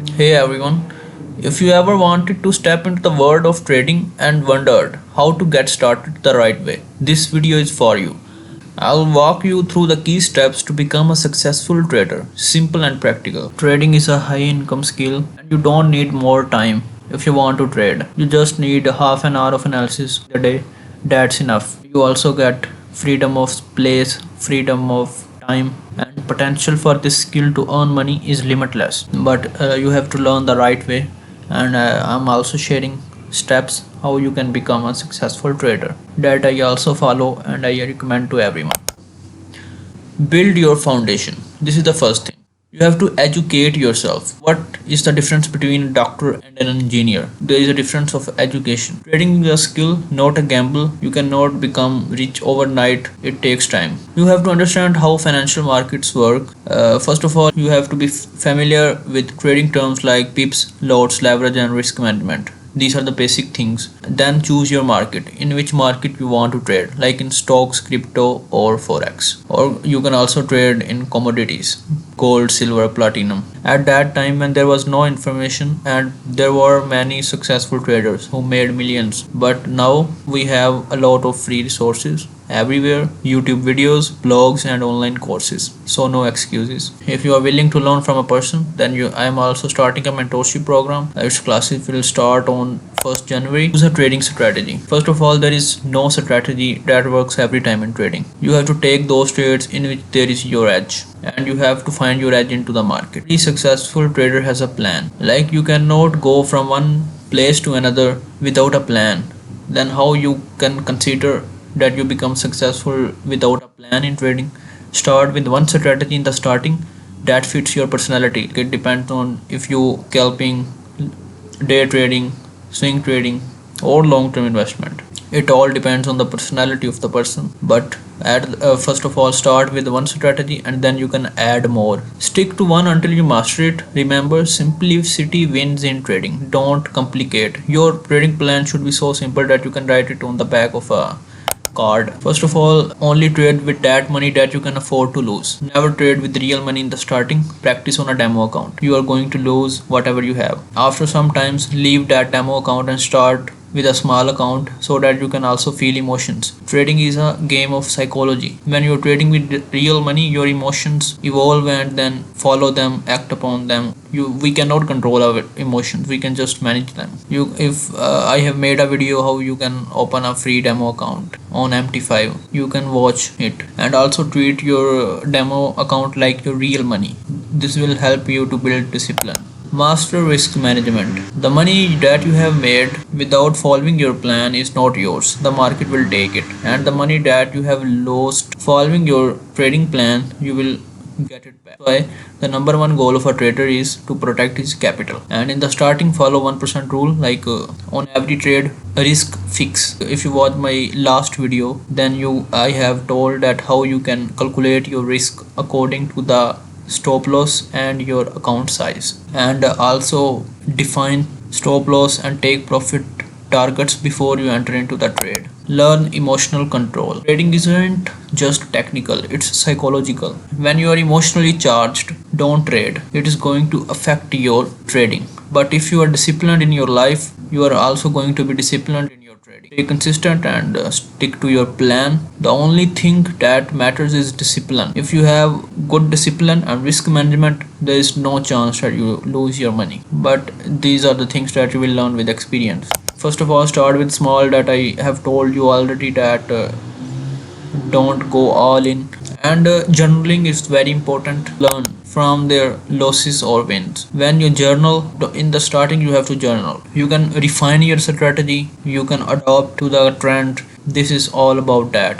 Hey everyone, if you ever wanted to step into the world of trading and wondered how to get started the right way, this video is for you. I'll walk you through the key steps to become a successful trader, simple and practical. Trading is a high income skill and you don't need more time if you want to trade. You just need half an hour of analysis a day, that's enough. You also get freedom of place, freedom of time, and potential for this skill to earn money is limitless, but you have to learn the right way. And I'm also sharing steps how you can become a successful trader that I also follow and I recommend to everyone. Build your foundation. This is the first thing. You have to educate yourself. What is the difference between a doctor and an engineer? There is a difference of education. Trading is a skill, not a gamble. You cannot become rich overnight. It takes time. You have to understand how financial markets work. First of all, you have to be familiar with trading terms like pips, lots, leverage, and risk management. These are the basic things. Then choose your market, in which market you want to trade, like in stocks, crypto, or forex. Or you can also trade in commodities, gold, silver, platinum. At that time when there was no information and there were many successful traders who made millions, but now we have a lot of free resources everywhere, YouTube videos, blogs, and online courses, so no excuses. If you are willing to learn from a person, then I am also starting a mentorship program. Its classes will start on 1st January. Choose a trading strategy. First of all, there is no strategy that works every time in trading. You have to take those trades in which there is your edge, and you have to find your edge into the market. Every successful trader has a plan. Like, you cannot go from one place to another without a plan. Then how you can consider that you become successful without a plan in trading? Start with one strategy in the starting that fits your personality. It depends on if you scalping, day trading, swing trading, or long-term investment. It all depends on the personality of the person, but first of all, start with one strategy and then you can add more. Stick to one until you master it. Remember, simplicity wins in trading. Don't complicate. Your trading plan should be so simple that you can write it on the back of a card. First of all, only trade with that money that you can afford to lose. Never trade with real money in the starting. Practice on a demo account. You are going to lose whatever you have. After some times, leave that demo account and start with a small account so that you can also feel emotions. Trading is a game of psychology. When you're trading with real money, your emotions evolve and then follow them, act upon them. We cannot control our emotions, we can just manage them. If I have made a video how you can open a free demo account on MT5, you can watch it and also treat your demo account like your real money. This will help you to build discipline. Master risk management. The money that you have made without following your plan is not yours. The market will take it. And the money that you have lost following your trading plan, you will get it back. So the number one goal of a trader is to protect his capital. And in the starting, follow 1% rule, like on every trade, risk fix. If you watch my last video, then I have told that how you can calculate your risk according to the stop loss and your account size, and also define stop loss and take profit targets before you enter into the trade. Learn emotional control. Trading isn't just technical, it's psychological. When you are emotionally charged, don't trade. It is going to affect your trading. But if you are disciplined in your life, you are also going to be disciplined in your trading. Stay consistent and stick to your plan. The only thing that matters is discipline. If you have good discipline and risk management, there is no chance that you lose your money. But these are the things that you will learn with experience. First of all, start with small, that I have told you already, that don't go all in. And journaling is very important. Learn from their losses or wins. When you journal, in the starting you have to journal. You can refine your strategy, you can adapt to the trend. This is all about that.